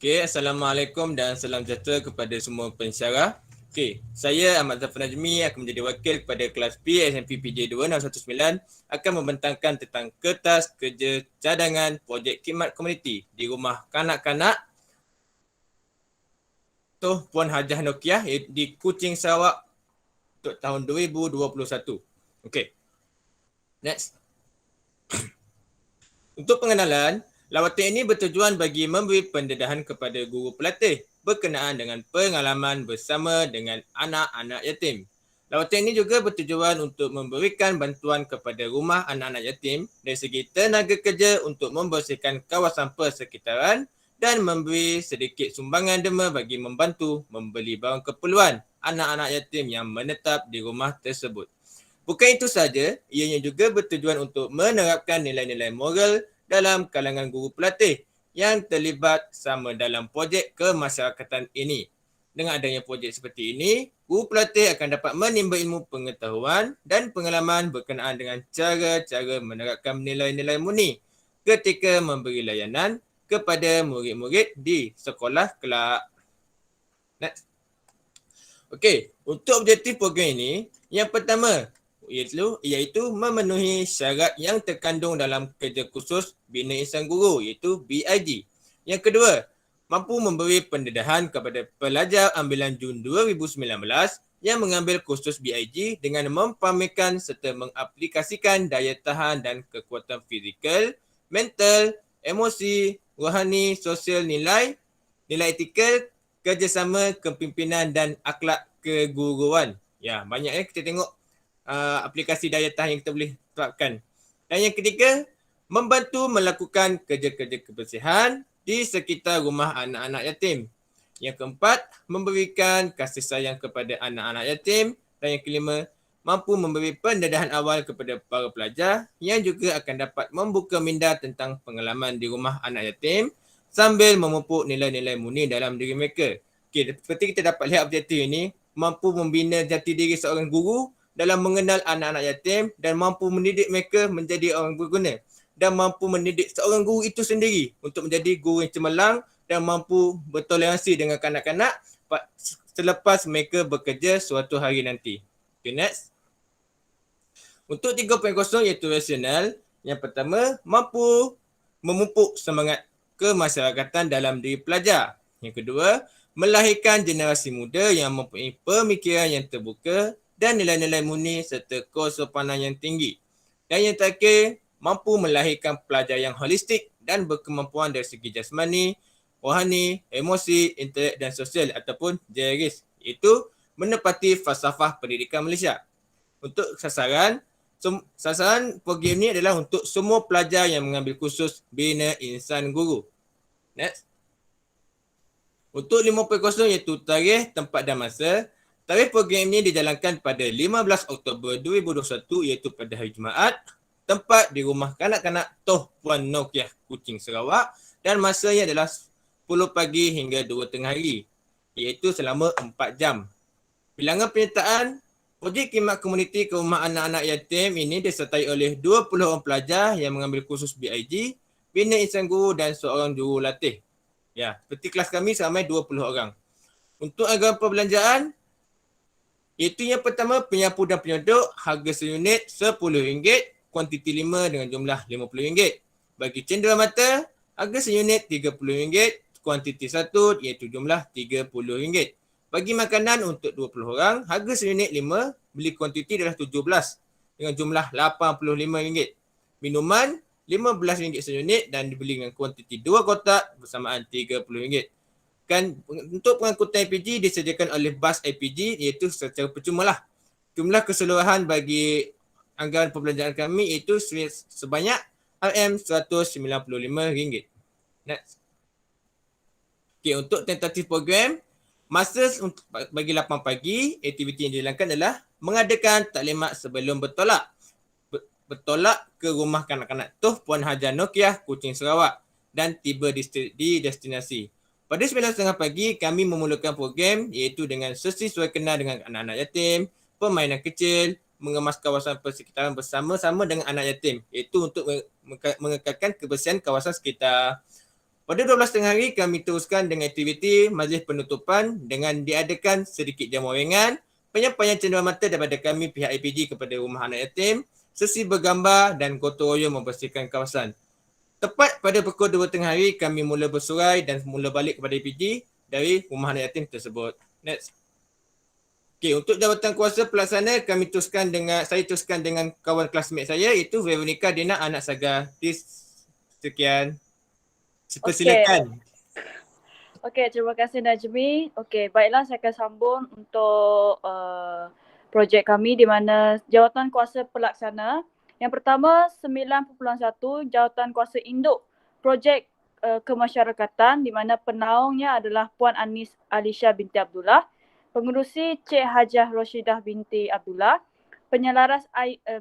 Okey, Assalamualaikum dan salam sejahtera kepada semua pensyarah. Okey, saya Ahmad Zafar Najmi akan menjadi wakil kepada kelas P SMP PJ 2619 akan membentangkan tentang kertas kerja cadangan projek khidmat komuniti di rumah kanak-kanak Tuh Puan Hajah Nokiah di Kuching, Sarawak untuk tahun 2021. Okey, next. Untuk pengenalan, lawatan ini bertujuan bagi memberi pendedahan kepada guru pelatih berkenaan dengan pengalaman bersama dengan anak-anak yatim. Lawatan ini juga bertujuan untuk memberikan bantuan kepada rumah anak-anak yatim dari segi tenaga kerja untuk membersihkan kawasan persekitaran dan memberi sedikit sumbangan derma bagi membantu membeli barang keperluan anak-anak yatim yang menetap di rumah tersebut. Bukan itu saja, ianya juga bertujuan untuk menerapkan nilai-nilai moral dalam kalangan guru pelatih yang terlibat sama dalam projek kemasyarakatan ini. Dengan adanya projek seperti ini, guru pelatih akan dapat menimba ilmu pengetahuan dan pengalaman berkenaan dengan cara-cara menerapkan nilai-nilai murni ketika memberi layanan kepada murid-murid di sekolah kelak. Next. Okey, untuk objektif program ini, yang pertama iaitu memenuhi syarat yang terkandung dalam kerja khusus Bina Insan Guru iaitu BIG. Yang kedua, mampu memberi pendedahan kepada pelajar ambilan Jun 2019 yang mengambil kursus BIG dengan mempamerkan serta mengaplikasikan daya tahan dan kekuatan fizikal, mental, emosi, rohani, sosial, nilai etikal, kerjasama, kepimpinan dan akhlak keguruan. Ya, banyaknya kita tengok aplikasi daya tahan yang kita boleh terapkan. Dan yang ketiga, membantu melakukan kerja-kerja kebersihan di sekitar rumah anak-anak yatim. Yang keempat, memberikan kasih sayang kepada anak-anak yatim. Dan yang kelima, mampu memberi pendedahan awal kepada para pelajar yang juga akan dapat membuka minda tentang pengalaman di rumah anak yatim sambil memupuk nilai-nilai murni dalam diri mereka. Okay, seperti kita dapat lihat objektif ini, mampu membina jati diri seorang guru dalam mengenal anak-anak yatim dan mampu mendidik mereka menjadi orang berguna dan mampu mendidik seorang guru itu sendiri untuk menjadi guru yang cemerlang dan mampu bertoleransi dengan kanak-kanak selepas mereka bekerja suatu hari nanti. Okay, next. Untuk 3.0 iaitu rasional, yang pertama, mampu memupuk semangat kemasyarakatan dalam diri pelajar. Yang kedua, melahirkan generasi muda yang mempunyai pemikiran yang terbuka dan nilai-nilai murni serta kesopanan yang tinggi. Dan yang terakhir, mampu melahirkan pelajar yang holistik dan berkemampuan dari segi jasmani, rohani, emosi, intelek dan sosial ataupun JRIS, iaitu menepati falsafah pendidikan Malaysia. Untuk sasaran program ini adalah untuk semua pelajar yang mengambil kursus Bina Insan Guru. Next. Untuk 5.0 iaitu tarikh, tempat dan masa. Tarikh program ini dijalankan pada 15 Oktober 2021 iaitu pada hari Jumaat. Tempat di rumah kanak-kanak Tuh Puan Nokiah, Kuching, Sarawak. Dan masanya adalah 10 pagi hingga 2 tengah hari iaitu selama 4 jam. Bilangan penyertaan projek khidmat komuniti ke rumah anak-anak yatim ini disertai oleh 20 orang pelajar yang mengambil kursus BIG, Bina Insan Guru dan seorang jurulatih. Ya, seperti kelas kami ramai 20 orang. Untuk anggaran perbelanjaan, iaitu yang pertama penyapu dan penyodok harga seunit RM10, kuantiti 5 dengan jumlah RM50. Bagi cenderamata, harga seunit RM30, kuantiti 1 iaitu jumlah RM30. Bagi makanan untuk 20 orang, harga seunit 5, beli kuantiti adalah 17 dengan jumlah RM85. Minuman RM15 seunit dan dibeli dengan kuantiti 2 kotak bersamaan RM30. Kan untuk pengangkutan LPG disediakan oleh bas LPG iaitu secara percuma lah. Jumlah keseluruhan bagi anggaran perbelanjaan kami iaitu sebanyak RM195. Next. Okay, untuk tentatif program, masa bagi 8 pagi, aktiviti yang dijalankan adalah mengadakan taklimat sebelum bertolak ke rumah kanak-kanak Tuh Puan Hajah Nokiah, Kuching, Sarawak dan tiba di destinasi. Pada 9.30 pagi, kami memulakan program iaitu dengan sesi suai kenal dengan anak-anak yatim, permainan kecil, mengemas kawasan persekitaran bersama-sama dengan anak yatim iaitu untuk mengekalkan kebersihan kawasan sekitar. Pada 12 hari kami teruskan dengan aktiviti majlis penutupan dengan diadakan sedikit jamuan ringan, penyampaian cenderamata daripada kami pihak APG kepada Rumah Anak Yatim, sesi bergambar dan gotong royong membersihkan kawasan. Tepat pada pukul 2 hari kami mula bersurai dan mula balik kepada APG dari Rumah Anak Yatim tersebut. Next. Okey, untuk jawatan kuasa pelaksana saya teruskan dengan kawan klasmate saya iaitu Veronica Dina anak Saga. Sekian. Persilakan. Okey, terima kasih Najmi. Okey, baiklah saya akan sambung untuk projek kami di mana jawatan kuasa pelaksana. Yang pertama 9.1 jawatan kuasa induk projek kemasyarakatan di mana penaungnya adalah Puan Anis Alisha binti Abdullah, pengerusi Cik Hajah Roshidah binti Abdullah, penyelaras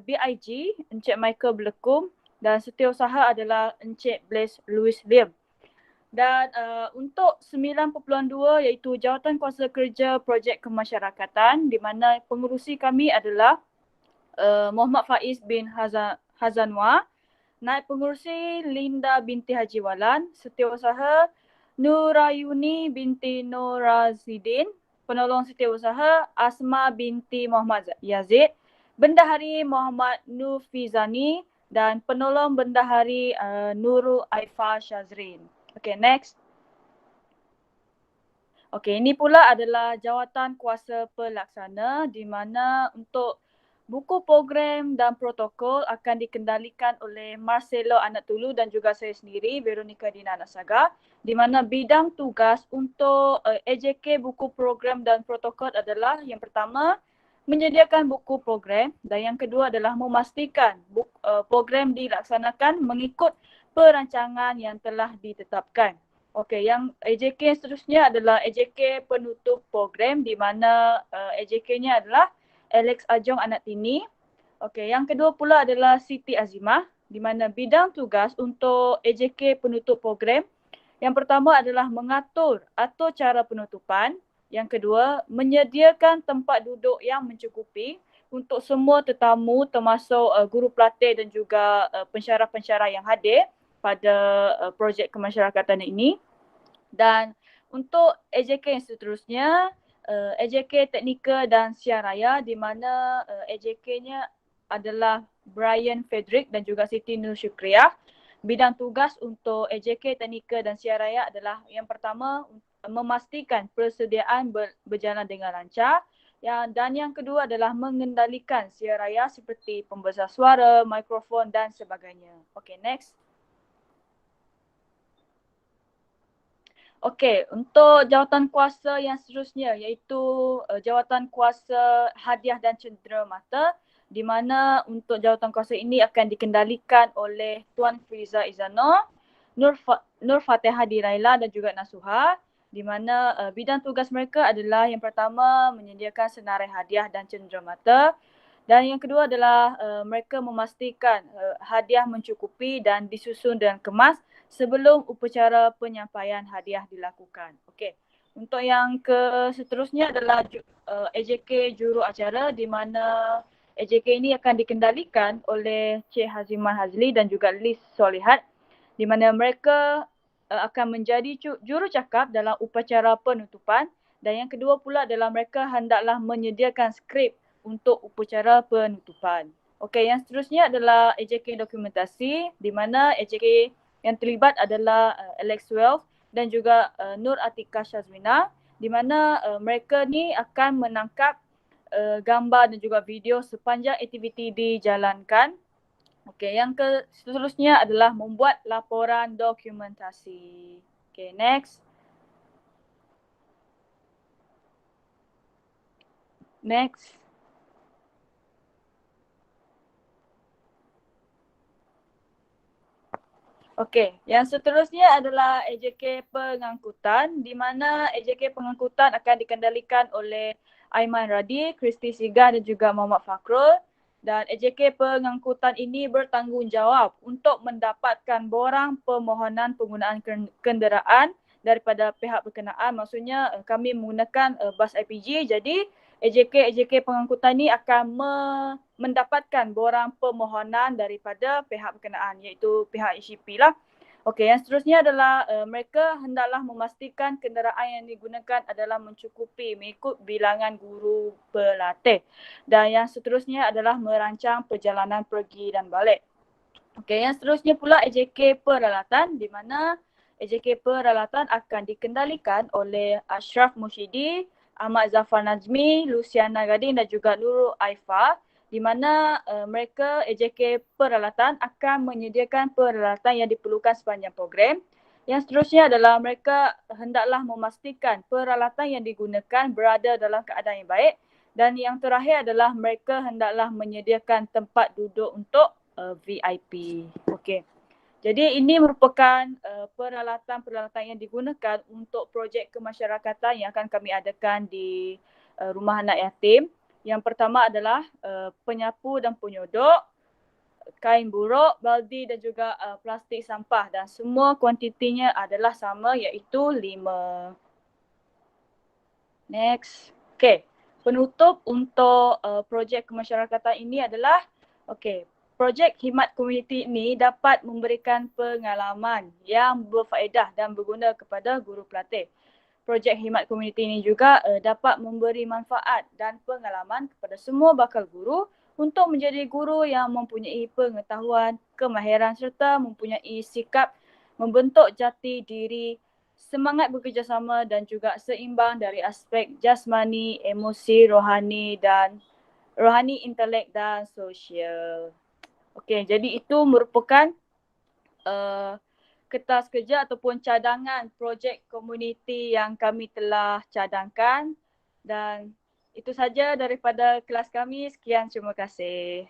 BIG Encik Michael Belekum dan setiausaha adalah Encik Blaise Louis Lim. Dan untuk 9.2 iaitu jawatan kuasa kerja projek kemasyarakatan di mana pengerusi kami adalah Muhammad Faiz bin Hazanwa, naib pengerusi Linda binti Haji Walan, setiausaha Nurayuni binti Norazidin, penolong setiausaha Asma binti Muhammad Yazid, bendahari Muhammad Nufizani dan penolong bendahari Nurul Aifa Shazrin. Okay, next. Okay, ini pula adalah jawatan kuasa pelaksana di mana untuk buku program dan protokol akan dikendalikan oleh Marcelo Anak Tulu dan juga saya sendiri, Veronica Dina Anak Saga, di mana bidang tugas untuk AJK buku program dan protokol adalah yang pertama, menyediakan buku program dan yang kedua adalah memastikan program dilaksanakan mengikut perancangan yang telah ditetapkan. Okey, yang AJK yang seterusnya adalah AJK penutup program di mana AJK-nya adalah Alex Ajong Anak Tini. Okey, yang kedua pula adalah Siti Azimah di mana bidang tugas untuk AJK penutup program yang pertama adalah mengatur atau cara penutupan. Yang kedua, menyediakan tempat duduk yang mencukupi untuk semua tetamu termasuk guru pelatih dan juga pensyarah-pensyarah yang hadir pada projek kemasyarakatan ini. Dan untuk AJK yang seterusnya, AJK Teknikal dan Siar Raya di mana AJK-nya adalah Brian Frederick dan juga Siti Nur Syukriah. Bidang tugas untuk AJK Teknikal dan Siar Raya adalah yang pertama memastikan persediaan berjalan dengan lancar. Dan yang kedua adalah mengendalikan siar raya seperti pembesar suara, mikrofon dan sebagainya. Okay, next. Okey, untuk jawatan kuasa yang seterusnya iaitu jawatan kuasa hadiah dan cenderamata di mana untuk jawatan kuasa ini akan dikendalikan oleh Tuan Friza Izanor, Nur Fatihah Diraila dan juga Nasuha di mana bidang tugas mereka adalah yang pertama menyediakan senarai hadiah dan cenderamata dan yang kedua adalah mereka memastikan hadiah mencukupi dan disusun dan kemas sebelum upacara penyampaian hadiah dilakukan. Okey. Untuk yang seterusnya adalah AJK juru acara di mana AJK ini akan dikendalikan oleh Cik Haziman Hazli dan juga Liz Solihat di mana mereka akan menjadi juru cakap dalam upacara penutupan dan yang kedua pula adalah mereka hendaklah menyediakan skrip untuk upacara penutupan. Okey, yang seterusnya adalah AJK dokumentasi di mana AJK yang terlibat adalah Alex Wells dan juga Nur Atika Shazmina di mana mereka ni akan menangkap gambar dan juga video sepanjang aktiviti dijalankan. Okey, yang seterusnya adalah membuat laporan dokumentasi. Okey, next. Next. Okey, yang seterusnya adalah AJK pengangkutan di mana AJK pengangkutan akan dikendalikan oleh Aiman Radi, Kristi Sigar dan juga Muhammad Fakrul dan AJK pengangkutan ini bertanggungjawab untuk mendapatkan borang permohonan penggunaan kenderaan daripada pihak berkenaan. Maksudnya kami menggunakan bas IPG jadi AJK pengangkutan ini akan mendapatkan borang permohonan daripada pihak berkenaan iaitu pihak HCP lah. Okey, yang seterusnya adalah mereka hendaklah memastikan kenderaan yang digunakan adalah mencukupi mengikut bilangan guru pelatih. Dan yang seterusnya adalah merancang perjalanan pergi dan balik. Okey, yang seterusnya pula AJK peralatan di mana AJK peralatan akan dikendalikan oleh Ashraf Mushidi, Ahmad Zafar Najmi, Luciana Gading dan juga Nurul Aifa, di mana mereka AJK peralatan akan menyediakan peralatan yang diperlukan sepanjang program. Yang seterusnya adalah mereka hendaklah memastikan peralatan yang digunakan berada dalam keadaan yang baik, dan yang terakhir adalah mereka hendaklah menyediakan tempat duduk untuk VIP. Okey. Jadi ini merupakan peralatan-peralatan yang digunakan untuk projek kemasyarakatan yang akan kami adakan di Rumah Anak Yatim. Yang pertama adalah penyapu dan penyodok, kain buruk, baldi dan juga plastik sampah, dan semua kuantitinya adalah sama iaitu 5. Next. Okey. Penutup untuk projek kemasyarakatan ini adalah projek khidmat komuniti ini dapat memberikan pengalaman yang berfaedah dan berguna kepada guru pelatih. Projek khidmat komuniti ini juga dapat memberi manfaat dan pengalaman kepada semua bakal guru untuk menjadi guru yang mempunyai pengetahuan, kemahiran serta mempunyai sikap membentuk jati diri, semangat bekerjasama dan juga seimbang dari aspek jasmani, emosi, rohani, intelek dan sosial. Okey, jadi itu merupakan kertas kerja ataupun cadangan projek komuniti yang kami telah cadangkan, dan itu saja daripada kelas kami. Sekian, terima kasih.